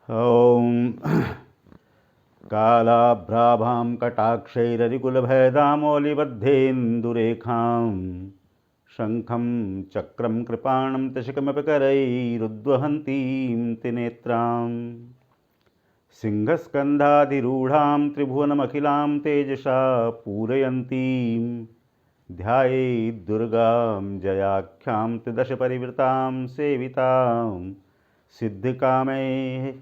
ॐ कालाभ्राभां कटाक्षैररिकुलभयदामौलिबद्धेन्दुरेखां शङ्खं चक्रं कृपाणं तशकमपि करैरुद्वहन्तीं त्रिनेत्रां सिंहस्कन्धाधिरूढां त्रिभुवनमखिलां तेजसा पूरयन्तीं ध्यायेद्दुर्गां जयाख्यां त्रिदशपरिवृतां सेवितां सिद्धिकामैः।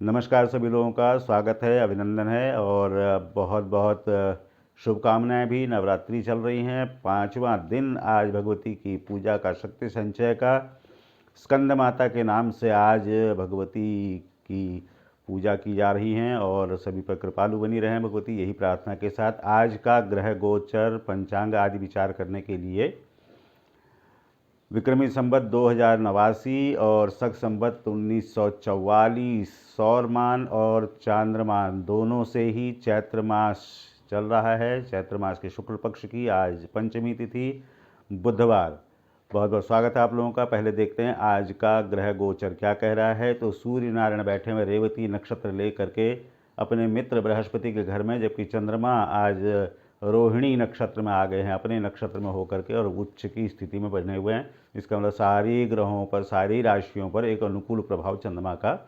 नमस्कार, सभी लोगों का स्वागत है, अभिनंदन है और बहुत बहुत शुभकामनाएं भी। नवरात्रि चल रही हैं, 5वां दिन आज भगवती की पूजा का, शक्ति संचय का। स्कंद माता के नाम से आज भगवती की पूजा की जा रही हैं और सभी पर कृपालु बनी रहें भगवती, यही प्रार्थना के साथ आज का ग्रह गोचर पंचांग आदि विचार करने के लिए विक्रमी संवत 2089 और शक संवत 1944 सौरमान और चांद्रमान दोनों से ही चैत्र मास चल रहा है। चैत्र मास के शुक्ल पक्ष की आज पंचमी तिथि बुधवार। बहुत बहुत स्वागत है आप लोगों का। पहले देखते हैं आज का ग्रह गोचर क्या कह रहा है। तो सूर्य नारायण बैठे हुए रेवती नक्षत्र ले करके अपने मित्र बृहस्पति के घर में, जबकि चंद्रमा आज रोहिणी नक्षत्र में आ गए हैं, अपने नक्षत्र में होकर के, और उच्च की स्थिति में बने हुए हैं। इसका मतलब सारी ग्रहों पर, सारी राशियों पर एक अनुकूल प्रभाव चंद्रमा का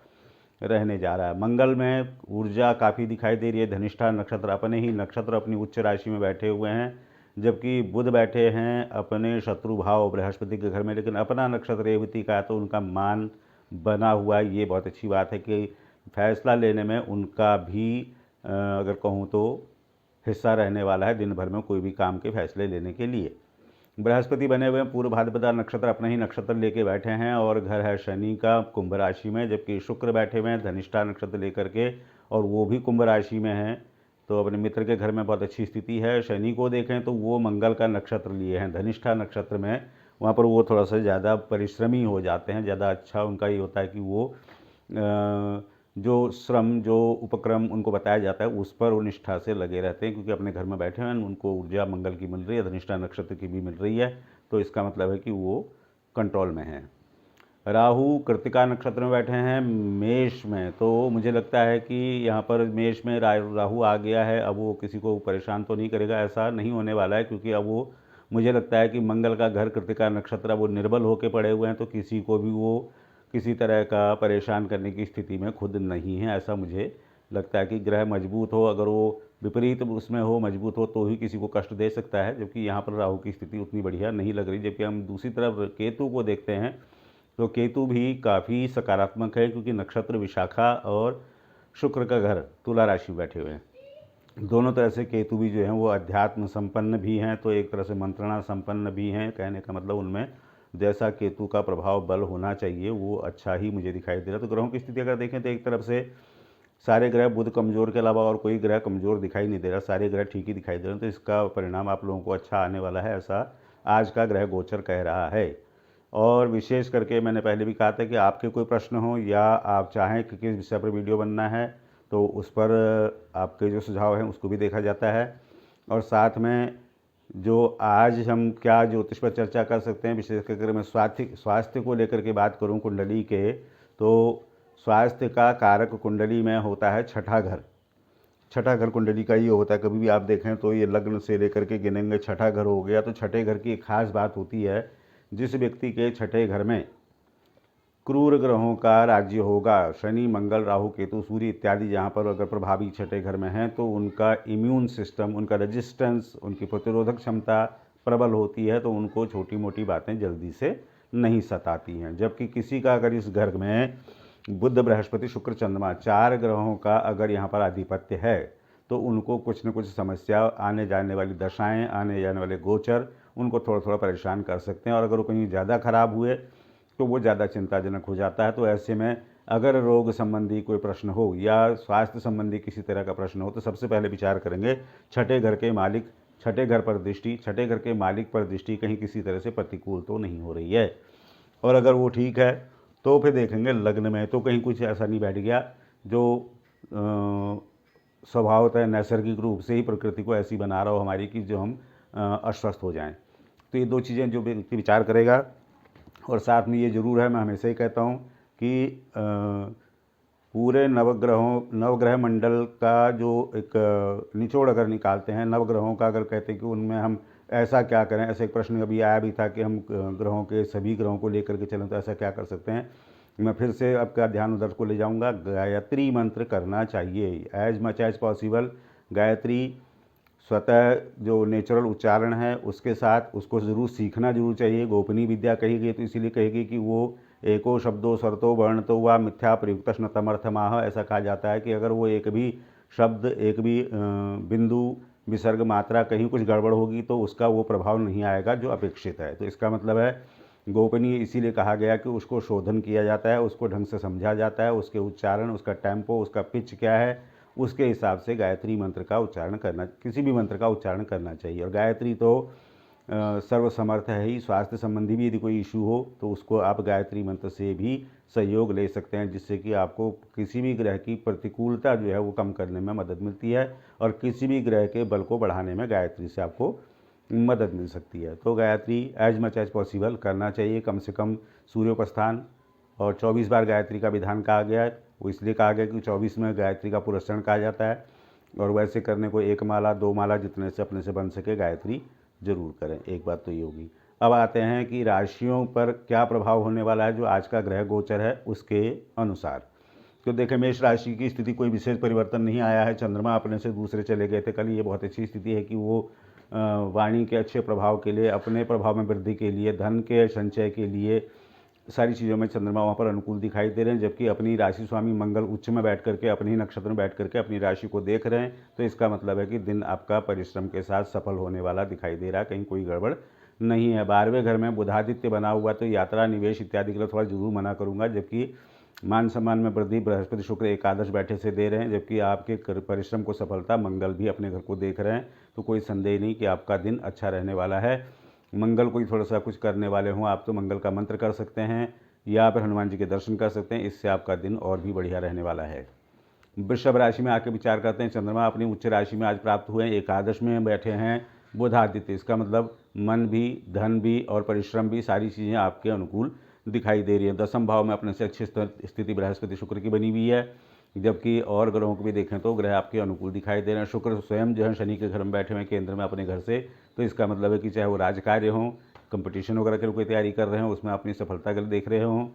रहने जा रहा है। मंगल में ऊर्जा काफ़ी दिखाई दे रही है। धनिष्ठा नक्षत्र अपने ही नक्षत्र, अपनी उच्च राशि में बैठे हुए हैं, जबकि बुध बैठे हैं अपने शत्रु भाव बृहस्पति के घर में, लेकिन अपना नक्षत्र रेवती का है तो उनका मान बना हुआ है। ये बहुत अच्छी बात है कि फैसला लेने में उनका भी अगर कहूँ तो हिस्सा रहने वाला है, दिन भर में कोई भी काम के फैसले लेने के लिए। बृहस्पति बने हुए हैं पूर्व भाद्रपदा नक्षत्र, अपना ही नक्षत्र लेके बैठे हैं और घर है शनि का कुंभ राशि में, जबकि शुक्र बैठे हुए हैं धनिष्ठा नक्षत्र लेकर के और वो भी कुंभ राशि में हैं। तो अपने मित्र के घर में बहुत अच्छी स्थिति है। शनि को देखें तो वो मंगल का नक्षत्र लिए हैं धनिष्ठा नक्षत्र में, वहाँ पर वो थोड़ा सा ज़्यादा परिश्रमी हो जाते हैं। ज़्यादा अच्छा उनका ये होता है कि वो जो श्रम, जो उपक्रम उनको बताया जाता है उस पर वो निष्ठा से लगे रहते हैं, क्योंकि अपने घर में बैठे हैं, उनको ऊर्जा मंगल की मिल रही है, धनिष्ठा नक्षत्र की भी मिल रही है, तो इसका मतलब है कि वो कंट्रोल में है। राहु कृत्तिका नक्षत्र में बैठे हैं मेष में, तो मुझे लगता है कि यहाँ पर मेष में राहु आ गया है। अब वो किसी को परेशान तो नहीं करेगा, ऐसा नहीं होने वाला है, क्योंकि अब वो, मुझे लगता है कि मंगल का घर कृत्तिका नक्षत्र, वो निर्बल होकर पड़े हुए हैं, तो किसी को भी वो किसी तरह का परेशान करने की स्थिति में खुद नहीं है। ऐसा मुझे लगता है कि ग्रह मजबूत हो, अगर वो विपरीत उसमें हो, मजबूत हो, तो ही किसी को कष्ट दे सकता है, जबकि यहाँ पर राहु की स्थिति उतनी बढ़िया नहीं लग रही। जबकि हम दूसरी तरफ केतु को देखते हैं तो केतु भी काफ़ी सकारात्मक है, क्योंकि नक्षत्र विशाखा और शुक्र का घर तुला राशि में बैठे हुए हैं। दोनों तरह से केतु भी जो हैं वो अध्यात्म संपन्न भी हैं, तो एक तरह से मंत्रणा संपन्न भी हैं। कहने का मतलब उनमें जैसा केतु का प्रभाव बल होना चाहिए वो अच्छा ही मुझे दिखाई दे रहा है। तो ग्रहों की स्थिति अगर देखें तो एक तरफ से सारे ग्रह बुध कमज़ोर के अलावा और कोई ग्रह कमज़ोर दिखाई नहीं दे रहा, सारे ग्रह ठीक ही दिखाई दे रहे हैं। तो इसका परिणाम आप लोगों को अच्छा आने वाला है, ऐसा आज का ग्रह गोचर कह रहा है। और विशेष करके मैंने पहले भी कहा था कि आपके कोई प्रश्न हो या आप चाहें कि किस विषय पर वीडियो बनना है, तो उस पर आपके जो सुझाव हैं उसको भी देखा जाता है। और साथ में जो आज हम क्या ज्योतिष पर चर्चा कर सकते हैं, विशेष करके मैं स्वास्थ्य को लेकर के बात करूं कुंडली के, तो स्वास्थ्य का कारक कुंडली में होता है छठा घर। छठा घर कुंडली का ये होता है, कभी भी आप देखें तो ये लग्न से लेकर के गिनेंगे, छठा घर हो गया। तो छठे घर की एक खास बात होती है, जिस व्यक्ति के छठे घर में क्रूर ग्रहों का राज्य होगा, शनि मंगल राहु केतु सूर्य इत्यादि जहाँ पर अगर प्रभावी छठे घर में हैं, तो उनका इम्यून सिस्टम, उनका रेजिस्टेंस, उनकी प्रतिरोधक क्षमता प्रबल होती है, तो उनको छोटी मोटी बातें जल्दी से नहीं सताती हैं। जबकि किसी का अगर इस घर में बुध बृहस्पति शुक्र चंद्रमा 4 ग्रहों का अगर यहाँ पर आधिपत्य है, तो उनको कुछ न कुछ समस्या, आने जाने वाली दशाएं, आने जाने वाले गोचर उनको थोड़ा थोड़ा परेशान कर सकते हैं। और अगर वो कहीं ज़्यादा खराब हुए तो वो ज़्यादा चिंताजनक हो जाता है। तो ऐसे में अगर रोग संबंधी कोई प्रश्न हो या स्वास्थ्य संबंधी किसी तरह का प्रश्न हो, तो सबसे पहले विचार करेंगे छठे घर के मालिक, छठे घर पर दृष्टि, छठे घर के मालिक पर दृष्टि कहीं किसी तरह से प्रतिकूल तो नहीं हो रही है। और अगर वो ठीक है तो फिर देखेंगे लग्न में तो कहीं कुछ ऐसा नहीं बैठ गया जो स्वभावतः नैसर्गिक रूप से ही प्रकृति को ऐसी बना रहा हो हमारी कि जो हम अस्वस्थ हो जाएं। तो ये दो चीज़ें जो व्यक्ति विचार करेगा। और साथ में ये ज़रूर है, मैं हमेशा ही कहता हूँ कि पूरे नवग्रह मंडल का जो एक निचोड़ अगर निकालते हैं, नवग्रहों का अगर कहते हैं कि उनमें हम ऐसा क्या करें, ऐसे एक प्रश्न अभी आया भी था कि हम ग्रहों के सभी ग्रहों को लेकर के चलें तो ऐसा क्या कर सकते हैं। मैं फिर से आपका ध्यान उधर को ले जाऊंगा। गायत्री मंत्र करना चाहिए as much as possible. Gayatri स्वतः जो नेचुरल उच्चारण है उसके साथ उसको ज़रूर सीखना जरूर चाहिए। गोपनीय विद्या कही गई तो इसीलिए कहेगी कि वो एको शब्दों स्वरतो वर्ण तो वह मिथ्या प्रयुक्त तमर्थमाह। ऐसा कहा जाता है कि अगर वो एक भी शब्द, एक भी बिंदु, विसर्ग, मात्रा कहीं कुछ गड़बड़ होगी तो उसका वो प्रभाव नहीं आएगा जो अपेक्षित है। तो इसका मतलब है गोपनीय इसीलिए कहा गया कि उसको शोधन किया जाता है, उसको ढंग से समझा जाता है, उसके उच्चारण, उसका टेम्पो, उसका पिच क्या है, उसके हिसाब से गायत्री मंत्र का उच्चारण करना, किसी भी मंत्र का उच्चारण करना चाहिए। और गायत्री तो सर्वसमर्थ है ही। स्वास्थ्य संबंधी भी यदि कोई इशू हो तो उसको आप गायत्री मंत्र से भी सहयोग ले सकते हैं, जिससे कि आपको किसी भी ग्रह की प्रतिकूलता जो है वो कम करने में मदद मिलती है और किसी भी ग्रह के बल को बढ़ाने में गायत्री से आपको मदद मिल सकती है। तो Gayatri as much as possible करना चाहिए, कम से कम सूर्योपस्थान। और 24 बार गायत्री का विधान कहा गया है, वो इसलिए कहा गया कि 24 में गायत्री का पुरस्करण कहा जाता है। और वैसे करने को 1 माला 2 माला जितने से अपने से बन सके गायत्री जरूर करें। एक बात तो ये होगी। अब आते हैं कि राशियों पर क्या प्रभाव होने वाला है जो आज का ग्रह गोचर है उसके अनुसार। तो देखें, मेष राशि की स्थिति कोई विशेष परिवर्तन नहीं आया है। चंद्रमा अपने से दूसरे चले गए थे कल। ये बहुत अच्छी स्थिति है कि वो वाणी के अच्छे प्रभाव के लिए, अपने प्रभाव में वृद्धि के लिए, धन के संचय के लिए, सारी चीज़ों में चंद्रमा वहाँ पर अनुकूल दिखाई दे रहे हैं। जबकि अपनी राशि स्वामी मंगल उच्च में बैठ करके, अपने ही नक्षत्र में बैठ करके अपनी राशि को देख रहे हैं। तो इसका मतलब है कि दिन आपका परिश्रम के साथ सफल होने वाला दिखाई दे रहा है, कहीं कोई गड़बड़ नहीं है। 12वें घर में बुधादित्य बना हुआ, तो यात्रा, निवेश इत्यादि के लिए थोड़ा जरूर मना करूंगा। जबकि मान सम्मान में वृद्धि बृहस्पति शुक्र एकादश बैठे से दे रहे हैं, जबकि आपके परिश्रम को सफलता मंगल भी अपने घर को देख रहे हैं। तो कोई संदेह नहीं कि आपका दिन अच्छा रहने वाला है। मंगल को ही थोड़ा सा कुछ करने वाले हों आप तो मंगल का मंत्र कर सकते हैं या फिर हनुमान जी के दर्शन कर सकते हैं, इससे आपका दिन और भी बढ़िया रहने वाला है। वृषभ राशि में आके विचार करते हैं। चंद्रमा अपनी उच्च राशि में आज प्राप्त हुए हैं, एकादश में बैठे हैं बुधादित्य। इसका मतलब मन भी, धन भी और परिश्रम भी, सारी चीज़ें आपके अनुकूल दिखाई दे रही है। 10वें भाव में अपने से अच्छी स्थिति बृहस्पति शुक्र की बनी हुई है। जबकि और ग्रहों को भी देखें तो ग्रह आपके अनुकूल दिखाई दे रहे हैं। शुक्र स्वयं जो है शनि के घर में बैठे हुए केंद्र में अपने घर से। तो इसका मतलब है कि चाहे वो राजकार्य हों, कंपटीशन वगैरह के कोई तैयारी कर रहे हो, उसमें अपनी सफलता के लिए देख रहे हों,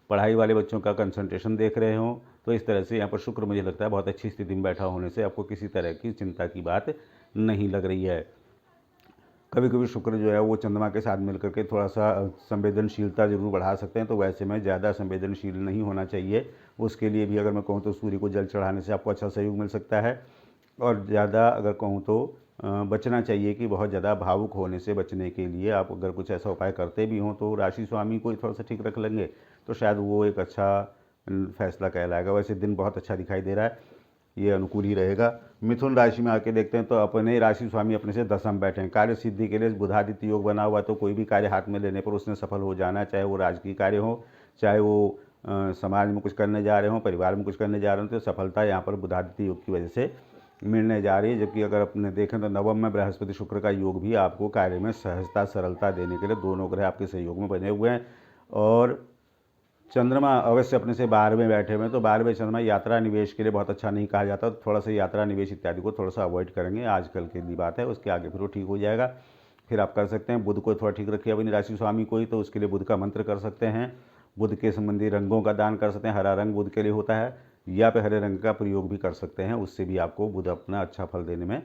पढ़ाई वाले बच्चों का कंसंट्रेशन देख रहे हों, तो इस तरह से यहाँ पर शुक्र मुझे लगता है बहुत अच्छी स्थिति में बैठा होने से आपको किसी तरह की चिंता की बात नहीं लग रही है। कभी कभी शुक्र जो है वो चंद्रमा के साथ मिलकर के थोड़ा सा संवेदनशीलता जरूर बढ़ा सकते हैं, तो वैसे में ज़्यादा संवेदनशील नहीं होना चाहिए। उसके लिए भी अगर मैं कहूँ तो सूर्य को जल चढ़ाने से आपको अच्छा सहयोग मिल सकता है। और ज़्यादा अगर कहूँ तो बचना चाहिए कि बहुत ज़्यादा भावुक होने से बचने के लिए आप अगर कुछ ऐसा उपाय करते भी हों तो राशि स्वामी को थोड़ा सा ठीक रख लेंगे तो शायद वो एक अच्छा फैसला कहलाएगा। वैसे दिन बहुत अच्छा दिखाई दे रहा है, ये अनुकूल ही रहेगा। मिथुन राशि में आके देखते हैं तो अपने राशि स्वामी अपने से 10वें बैठे हैं। कार्य सिद्धि के लिए बुधादित्य योग बना हुआ, तो कोई भी कार्य हाथ में लेने पर उसने सफल हो जाना, चाहे वो राजकीय कार्य हो, चाहे वो समाज में कुछ करने जा रहे हों, परिवार में कुछ करने जा रहे हो, तो सफलता यहाँ पर बुधादित्य योग की वजह से मिलने जा रही है। जबकि अगर अपने देखें तो 9वें में बृहस्पति शुक्र का योग भी आपको कार्य में सहजता, सरलता देने के लिए दोनों ग्रह आपके सहयोग में बने हुए हैं। और चंद्रमा अवश्य अपने से 12वें बैठे हुए हैं, तो 12वें चंद्रमा यात्रा निवेश के लिए बहुत अच्छा नहीं कहा जाता। तो थोड़ा सा यात्रा निवेश इत्यादि को थोड़ा सा अवॉइड करेंगे आजकल के लिए बात है, उसके आगे फिर वो ठीक हो जाएगा। फिर आप कर सकते हैं बुध को थोड़ा ठीक रखिए अपनी राशि स्वामी को ही, तो उसके लिए बुध का मंत्र कर सकते हैं। बुध के संबंधी रंगों का दान कर सकते हैं, हरा रंग बुध के लिए होता है, या फिर हरे रंग का प्रयोग भी कर सकते हैं, उससे भी आपको बुध अपना अच्छा फल देने में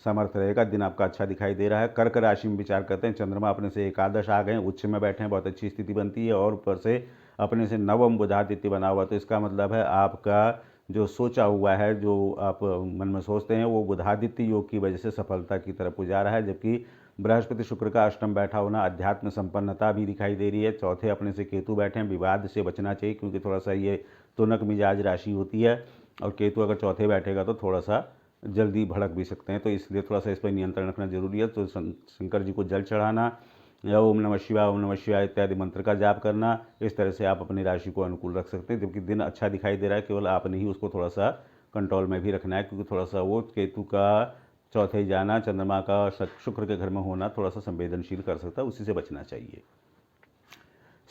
समर्थ रहेगा। दिन आपका अच्छा दिखाई दे रहा है। कर्क राशि में विचार करते हैं। चंद्रमा अपने से एकादश आ गए, उच्च में बैठे हैं, बहुत अच्छी स्थिति बनती है। और ऊपर से अपने से 9वें बुधादित्य बना हुआ, तो इसका मतलब है आपका जो सोचा हुआ है, जो आप मन में सोचते हैं, वो बुधादित्य योग की वजह से सफलता की तरफ जा रहा है। जबकि बृहस्पति शुक्र का अष्टम बैठा होना अध्यात्म संपन्नता भी दिखाई दे रही है। चौथे अपने से केतु बैठे हैं, विवाद से बचना चाहिए क्योंकि थोड़ा सा ये तुनक मिजाज राशि होती है, और केतु अगर चौथे बैठेगा तो थोड़ा सा जल्दी भड़क भी सकते हैं, तो इसलिए थोड़ा सा इस पर नियंत्रण रखना जरूरी है। तो शंकर जी को जल चढ़ाना या ओम नमः शिवाय इत्यादि मंत्र का जाप करना, इस तरह से आप अपनी राशि को अनुकूल रख सकते हैं। जबकि दिन अच्छा दिखाई दे रहा है, केवल आपने ही उसको थोड़ा सा कंट्रोल में भी रखना है, क्योंकि थोड़ा सा वो केतु का चौथे जाना, चंद्रमा का शुक्र के घर में होना थोड़ा सा संवेदनशील कर सकता है, उसी से बचना चाहिए।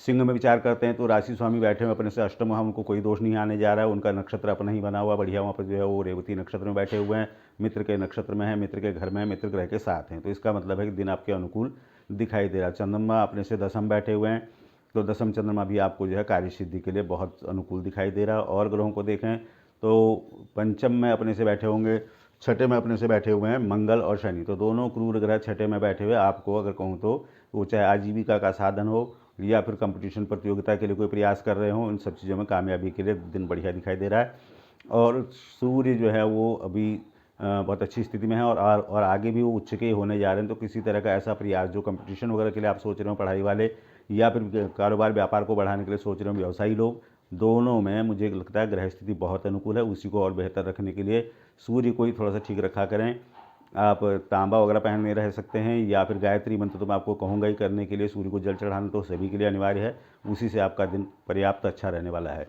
सिंह में विचार करते हैं तो राशि स्वामी बैठे हुए अपने से अष्टम, हम उनको कोई दोष नहीं आने जा रहा है, उनका नक्षत्र अपना ही बना हुआ बढ़िया, वहाँ पर जो है वो रेवती नक्षत्र में बैठे हुए हैं, मित्र के नक्षत्र में है, मित्र के घर में है, मित्र ग्रह के साथ हैं, तो इसका मतलब है कि दिन आपके अनुकूल दिखाई दे रहा है। चंद्रमा अपने से दसम बैठे हुए हैं, तो दसम चंद्रमा भी आपको जो है कार्य सिद्धि के लिए बहुत अनुकूल दिखाई दे रहा है। और ग्रहों को देखें तो पंचम में अपने से बैठे होंगे, छठे में अपने से बैठे हुए हैं मंगल और शनि, तो दोनों क्रूर ग्रह छठे में बैठे हुए आपको अगर कहूँ तो वो चाहे आजीविका का साधन हो या फिर कंपटीशन प्रतियोगिता के लिए कोई प्रयास कर रहे हो, इन सब चीज़ों में कामयाबी के लिए दिन बढ़िया दिखाई दे रहा है। और सूर्य जो है वो अभी बहुत अच्छी स्थिति में है और आगे भी वो उच्च के होने जा रहे हैं, तो किसी तरह का ऐसा प्रयास जो कंपटीशन वगैरह के लिए आप सोच रहे हो पढ़ाई वाले, या फिर कारोबार व्यापार को बढ़ाने के लिए सोच रहे हो व्यवसायी लोग, दोनों में मुझे लगता है ग्रह स्थिति बहुत अनुकूल है। उसी को और बेहतर रखने के लिए सूर्य को ही थोड़ा सा ठीक रखा करें। आप तांबा वगैरह पहनने रह सकते हैं, या फिर गायत्री मंत्र तो मैं आपको कहूँगा ही करने के लिए, सूर्य को जल चढ़ाना तो सभी के लिए अनिवार्य है, उसी से आपका दिन पर्याप्त अच्छा रहने वाला है।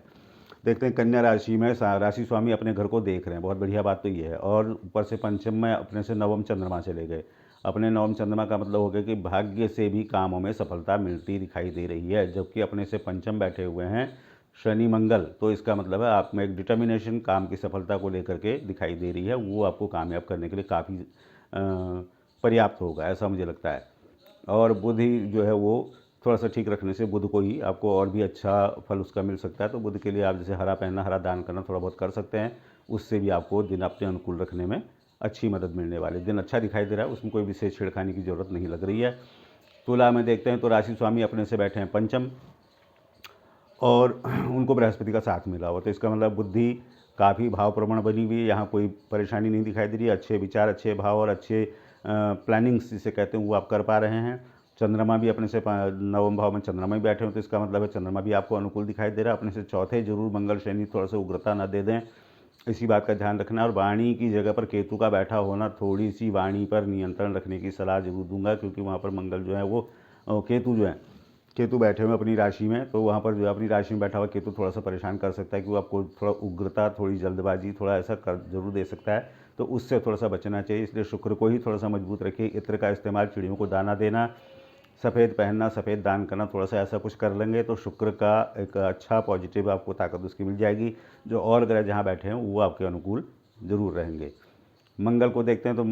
देखते हैं कन्या राशि में राशि स्वामी अपने घर को देख रहे हैं, बहुत बढ़िया बात तो ये है। और ऊपर से पंचम में अपने से नवम चंद्रमा चले गए, अपने नवम चंद्रमा का मतलब हो गया कि भाग्य से भी कामों में सफलता मिलती दिखाई दे रही है, जबकि अपने से पंचम बैठे हुए हैं शनि मंगल, तो इसका मतलब है आप में एक डिटर्मिनेशन काम की सफलता को लेकर के दिखाई दे रही है, वो आपको कामयाब करने के लिए काफ़ी पर्याप्त होगा, ऐसा मुझे लगता है। और बुध ही जो है वो थोड़ा सा ठीक रखने से बुध को ही आपको और भी अच्छा फल उसका मिल सकता है, तो बुध के लिए आप जैसे हरा पहनना, हरा दान करना थोड़ा बहुत कर सकते हैं, उससे भी आपको दिन अपने अनुकूल रखने में अच्छी मदद मिलने वाली। दिन अच्छा दिखाई दे रहा है, उसमें कोई विशेष छेड़खानी की ज़रूरत नहीं लग रही है। तुला में देखते हैं तो राशि स्वामी अपने से बैठे हैं पंचम, और उनको बृहस्पति का साथ मिला हुआ, तो इसका मतलब बुद्धि काफ़ी भावप्रवण बनी हुई है, यहाँ कोई परेशानी नहीं दिखाई दे रही है। अच्छे विचार, अच्छे भाव और अच्छे प्लानिंग्स जिसे कहते हैं वो आप कर पा रहे हैं। चंद्रमा भी अपने से नवम भाव में चंद्रमा भी बैठे हो, तो इसका मतलब है चंद्रमा भी आपको अनुकूल दिखाई दे रहा है। अपने से चौथे जरूर मंगल शनि थोड़ा सा उग्रता न दे दें, इसी बात का ध्यान रखना। और वाणी की जगह पर केतु का बैठा होना, थोड़ी सी वाणी पर नियंत्रण रखने की सलाह जरूर दूंगा, क्योंकि वहाँ पर मंगल जो है वो केतु बैठे हुए अपनी राशि में, तो वहाँ पर जो है अपनी राशि में बैठा हुआ केतु थोड़ा सा परेशान कर सकता है कि वो आपको थोड़ा उग्रता, थोड़ी जल्दबाजी, थोड़ा ऐसा कर जरूर दे सकता है, तो उससे थोड़ा सा बचना चाहिए। इसलिए शुक्र को ही थोड़ा सा मजबूत रखिए। इत्र का इस्तेमाल, चिड़ियों को दाना देना, सफ़ेद पहनना, सफ़ेद दान करना, थोड़ा सा ऐसा कुछ कर लेंगे तो शुक्र का एक अच्छा पॉजिटिव आपको ताकत उसकी मिल जाएगी। जो और ग्रह जहाँ बैठे हैं वो आपके अनुकूल जरूर रहेंगे। मंगल को देखते हैं तो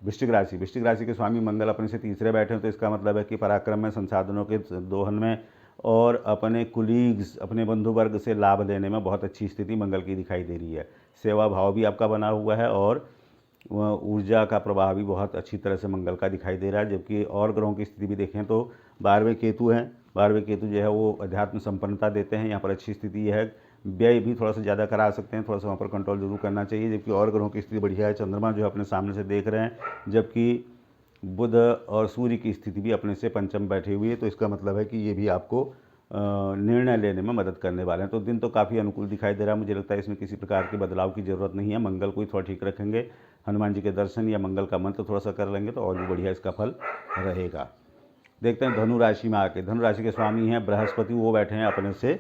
वृश्चिक राशि के स्वामी मंगल अपने से तीसरे बैठे हैं, तो इसका मतलब है कि पराक्रम में, संसाधनों के दोहन में और अपने कुलीग्स, अपने बंधु वर्ग से लाभ लेने में बहुत अच्छी स्थिति मंगल की दिखाई दे रही है। सेवा भाव भी आपका बना हुआ है और ऊर्जा का प्रभाव भी बहुत अच्छी तरह से मंगल का दिखाई दे रहा है। जबकि और ग्रहों की स्थिति भी देखें तो 12वें केतु हैं, 12वें केतु जो है वो अध्यात्म संपन्नता देते हैं, यहाँ पर अच्छी स्थिति है। व्यय भी थोड़ा सा ज़्यादा करा सकते हैं, थोड़ा सा वहाँ पर कंट्रोल जरूर करना चाहिए। जबकि और ग्रहों की स्थिति बढ़िया है, चंद्रमा जो है अपने सामने से देख रहे हैं, जबकि बुध और सूर्य की स्थिति भी अपने से पंचम बैठी हुई है, तो इसका मतलब है कि ये भी आपको निर्णय लेने में मदद करने वाले हैं। तो दिन तो काफ़ी अनुकूल दिखाई दे रहा है, मुझे लगता है इसमें किसी प्रकार के बदलाव की ज़रूरत नहीं है। मंगल को ही थोड़ा ठीक रखेंगे, हनुमान जी के दर्शन या मंगल का मंत्र थोड़ा सा कर लेंगे तो और भी बढ़िया इसका फल रहेगा। देखते हैं धनु राशि में आके, धनु राशि के स्वामी हैं बृहस्पति, वो बैठे हैं अपने से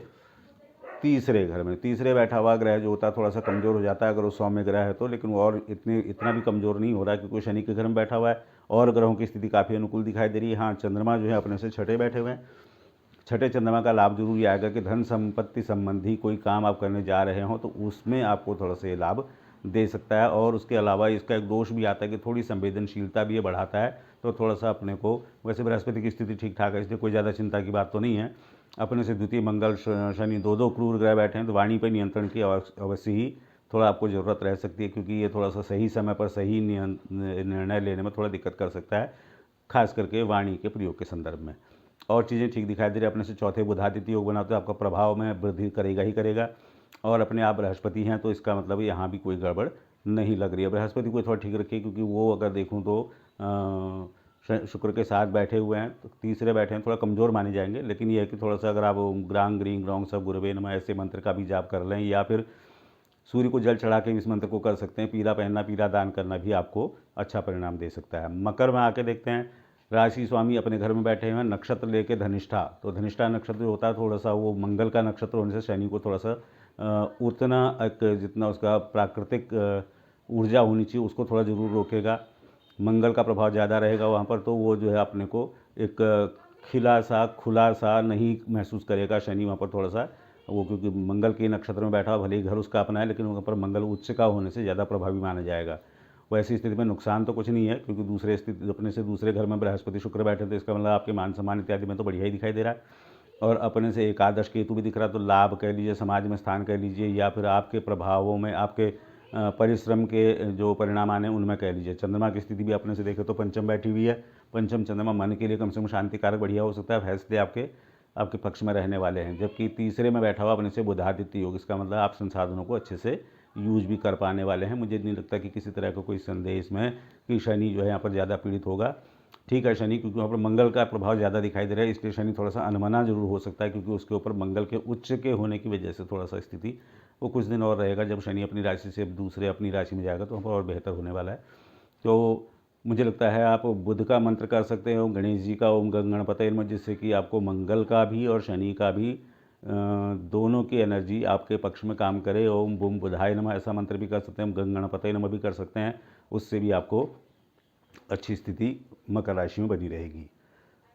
तीसरे घर में। तीसरे बैठा हुआ ग्रह जो होता है थोड़ा सा कमज़ोर हो जाता है अगर वो सौम्य ग्रह है तो, लेकिन वो और इतना भी कमज़ोर नहीं हो रहा है क्योंकि शनि के घर में बैठा हुआ है और ग्रहों की स्थिति काफ़ी अनुकूल दिखाई दे रही है। हाँ, चंद्रमा जो है अपने से छठे बैठे हुए हैं, छठे चंद्रमा का लाभ जरूर ये आएगा कि धन संपत्ति संबंधी कोई काम आप करने जा रहे हो तो उसमें आपको थोड़ा सा ये लाभ दे सकता है। और उसके अलावा इसका एक दोष भी आता है कि थोड़ी संवेदनशीलता भी ये बढ़ाता है, तो थोड़ा सा अपने को, वैसे बृहस्पति की स्थिति ठीक ठाक है इसलिए कोई ज़्यादा चिंता की बात तो नहीं है। अपने से द्वितीय मंगल शनि दो क्रूर ग्रह बैठे हैं, तो वाणी पर नियंत्रण की अवश्य ही थोड़ा आपको ज़रूरत रह सकती है, क्योंकि ये थोड़ा सा सही समय पर सही निर्णय लेने में थोड़ा दिक्कत कर सकता है, खास करके वाणी के प्रयोग के संदर्भ में। और चीज़ें ठीक दिखाई दे रही है। अपने से चौथे बुधादित्य योग बना तो आपका प्रभाव में वृद्धि करेगा ही करेगा, और अपने आप बृहस्पति हैं तो इसका मतलब यहाँ भी कोई गड़बड़ नहीं लग रही है। बृहस्पति को थोड़ा ठीक रखिए, क्योंकि वो अगर देखूँ तो शुक्र के साथ बैठे हुए हैं, तो तीसरे बैठे हैं, थोड़ा कमज़ोर माने जाएंगे। लेकिन ये है कि थोड़ा सा अगर आप ग्रांग ग्रींग ग्रौंग सब गुरवे नमः ऐसे मंत्र का भी जाप कर लें, या फिर सूर्य को जल चढ़ा के इस मंत्र को कर सकते हैं। पीला पहनना, पीला दान करना भी आपको अच्छा परिणाम दे सकता है। मकर में आके देखते हैं, राशि स्वामी अपने घर में बैठे हुए हैं, नक्षत्र लेके धनिष्ठा, तो धनिष्ठा नक्षत्र जो होता है थोड़ा सा वो मंगल का नक्षत्र होने से शनि को थोड़ा सा उतना एक जितना उसका प्राकृतिक ऊर्जा होनी चाहिए उसको थोड़ा ज़रूर रोकेगा। मंगल का प्रभाव ज़्यादा रहेगा वहाँ पर, तो वो जो है अपने को एक खिला सा खुला सा नहीं महसूस करेगा शनि वहाँ पर थोड़ा सा वो, क्योंकि मंगल के नक्षत्र में बैठा भले ही घर उसका अपना है, लेकिन वहाँ पर मंगल उच्च का होने से ज़्यादा प्रभावी माना जाएगा। वैसी स्थिति में नुकसान तो कुछ नहीं है, क्योंकि दूसरे स्थिति अपने से दूसरे घर में बृहस्पति शुक्र बैठे, तो इसका मतलब आपके मान सम्मान इत्यादि में तो बढ़िया ही दिखाई दे रहा है। और अपने से एकादश केतु भी दिख रहा है, तो लाभ कह लीजिए, समाज में स्थान कह लीजिए, या फिर आपके प्रभावों में आपके परिश्रम के जो परिणाम आने उनमें कह लीजिए। चंद्रमा की स्थिति भी अपने से देखें तो पंचम बैठी हुई है। पंचम चंद्रमा मन के लिए कम से कम शांतिकारक बढ़िया हो सकता है, फैसले आपके पक्ष में रहने वाले हैं। जबकि तीसरे में बैठा हुआ अपने से बुधादित्य योग, इसका मतलब आप संसाधनों को अच्छे से यूज भी कर पाने वाले हैं। मुझे नहीं लगता कि किसी तरह का कोई संदेह इसमें कि शनि जो है यहाँ पर ज़्यादा पीड़ित होगा। ठीक है, शनि क्योंकि वहाँ पर मंगल का प्रभाव ज़्यादा दिखाई दे रहा है, इसलिए शनि थोड़ा सा अनमना जरूर हो सकता है, क्योंकि उसके ऊपर मंगल के उच्च के होने की वजह से थोड़ा सा स्थिति वो कुछ दिन और रहेगा। जब शनि अपनी राशि से दूसरे अपनी राशि में जाएगा तो वहाँ पर और बेहतर होने वाला है। तो मुझे लगता है आप बुध का मंत्र कर सकते हो, गणेश जी का ओम गंग गणपतये नमः, जिससे कि आपको मंगल का भी और शनि का भी दोनों की एनर्जी आपके पक्ष में काम करे। ओम बूम बुधाय नमः ऐसा मंत्र भी कर सकते हैं, गंग गणपतये नमः भी कर सकते हैं, उससे भी आपको अच्छी स्थिति मकर राशि में बनी रहेगी।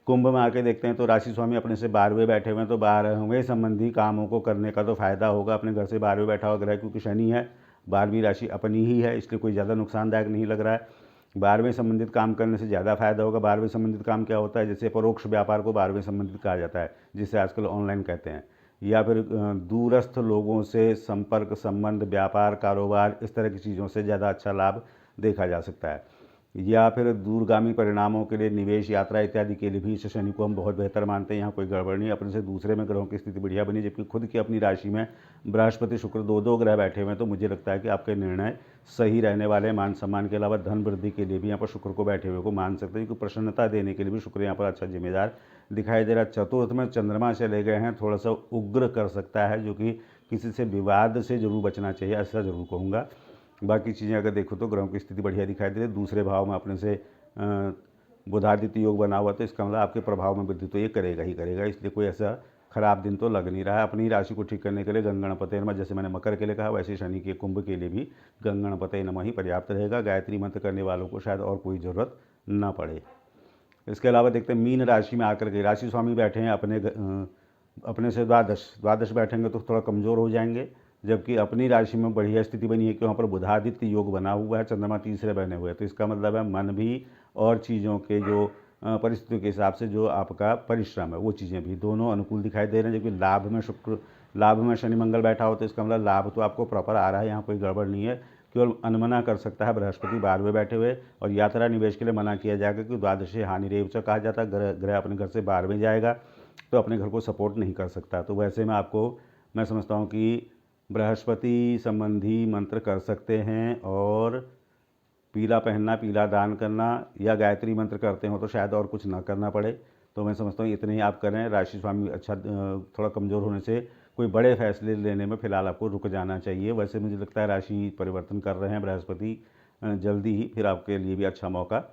कुंभ में आके देखते हैं तो राशि स्वामी अपने से 12वें बैठे हुए हैं, तो 12वें संबंधी कामों को करने का तो फायदा होगा। अपने घर से 12वें बैठा हुआ ग्रह क्योंकि शनि है, 12वीं राशि अपनी ही है, इसलिए कोई ज़्यादा नुकसानदायक नहीं लग रहा है। 12वें संबंधित काम करने से ज़्यादा फायदा होगा। 12वें संबंधित काम क्या होता है, जैसे परोक्ष व्यापार को 12वें संबंधित कहा जाता है, जिसे आजकल ऑनलाइन कहते हैं, या फिर दूरस्थ लोगों से संपर्क संबंध व्यापार कारोबार इस तरह की चीज़ों से ज़्यादा अच्छा लाभ देखा जा सकता है। या फिर दूरगामी परिणामों के लिए निवेश यात्रा इत्यादि के लिए भी इस शनि को हम बहुत बेहतर मानते हैं। यहाँ कोई गड़बड़ नहीं। अपने से दूसरे में ग्रहों की स्थिति बढ़िया बनी, जबकि खुद की अपनी राशि में बृहस्पति शुक्र दो ग्रह बैठे हुए हैं, तो मुझे लगता है कि आपके निर्णय सही रहने वाले हैं। मान सम्मान के अलावा धन वृद्धि के लिए भी यहाँ पर शुक्र को बैठे हुए को मान सकते हैं, क्योंकि प्रसन्नता देने के लिए भी शुक्र यहाँ पर अच्छा जिम्मेदार दिखाई दे रहा है। चतुर्थ में चंद्रमा चले गए हैं, थोड़ा सा उग्र कर सकता है, जो कि किसी से विवाद से जरूर बचना चाहिए, ऐसा जरूर कहूँगा। बाकी चीज़ें अगर देखो तो ग्रहों की स्थिति बढ़िया दिखाई दे रही है। दूसरे भाव में अपने से बुधादित्य योग बना हुआ, तो इसका मतलब आपके प्रभाव में वृद्धि तो ये करेगा ही करेगा, इसलिए कोई ऐसा खराब दिन तो लग नहीं रहा है। अपनी राशि को ठीक करने के लिए गंग गणपतये नमः, जैसे मैंने मकर के लिए कहा, वैसे शनि के कुंभ के लिए भी गंग गणपतये नमः ही पर्याप्त रहेगा। गायत्री मंत्र करने वालों को शायद और कोई ज़रूरत ना पड़े। इसके अलावा देखते हैं मीन राशि में आकर के राशि स्वामी बैठे हैं अपने से द्वादश बैठेंगे तो थोड़ा कमज़ोर हो जाएंगे, जबकि अपनी राशि में बढ़िया स्थिति बनी है कि वहाँ पर बुधादित्य योग बना हुआ है, चंद्रमा तीसरे बने हुए हैं, तो इसका मतलब है मन भी और चीज़ों के जो परिस्थितियों के हिसाब से जो आपका परिश्रम है वो चीज़ें भी दोनों अनुकूल दिखाई दे रहे हैं। जबकि लाभ में शनि मंगल बैठा हो, तो इसका मतलब लाभ तो आपको प्रॉपर आ रहा है, यहाँ कोई गड़बड़ नहीं है। केवल अनमना कर सकता है बृहस्पति 12वें बैठे हुए, और यात्रा निवेश के लिए मना किया जाएगा, क्योंकि द्वादशी हानि रेव च कहा जाता है। ग्रह अपने घर से 12वें जाएगा तो अपने घर को सपोर्ट नहीं कर सकता। तो वैसे में आपको मैं समझता हूँ कि बृहस्पति संबंधी मंत्र कर सकते हैं, और पीला पहनना, पीला दान करना, या गायत्री मंत्र करते हो तो शायद और कुछ ना करना पड़े। तो मैं समझता हूँ इतने ही आप करें। राशि स्वामी अच्छा थोड़ा कमज़ोर होने से कोई बड़े फैसले लेने में फ़िलहाल आपको रुक जाना चाहिए। वैसे मुझे लगता है राशि परिवर्तन कर रहे हैं बृहस्पति जल्दी ही, फिर आपके लिए भी अच्छा मौका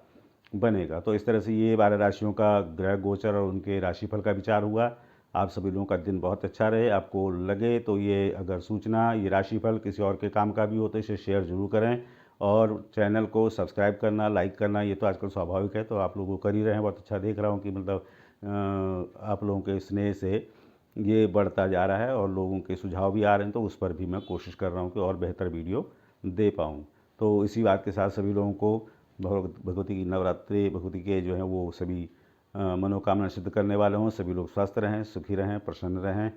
बनेगा। तो इस तरह से ये 12 राशियों का ग्रह गोचर और उनके राशिफल का विचार हुआ। आप सभी लोगों का दिन बहुत अच्छा रहे। आपको लगे तो ये अगर सूचना, ये राशिफल किसी और के काम का भी हो तो इसे शेयर जरूर करें, और चैनल को सब्सक्राइब करना, लाइक करना, ये तो आजकल स्वाभाविक है, तो आप लोग कर ही रहे हैं। बहुत अच्छा देख रहा हूँ कि मतलब आप लोगों के स्नेह से ये बढ़ता जा रहा है, और लोगों के सुझाव भी आ रहे हैं, तो उस पर भी मैं कोशिश कर रहा हूँ कि और बेहतर वीडियो दे पाऊँ। तो इसी बात के साथ सभी लोगों को भगवती की नवरात्रि, भगवती के जो हैं वो सभी मनोकामना सिद्ध करने वाले हों। सभी लोग स्वस्थ रहें, सुखी रहें, प्रसन्न रहें।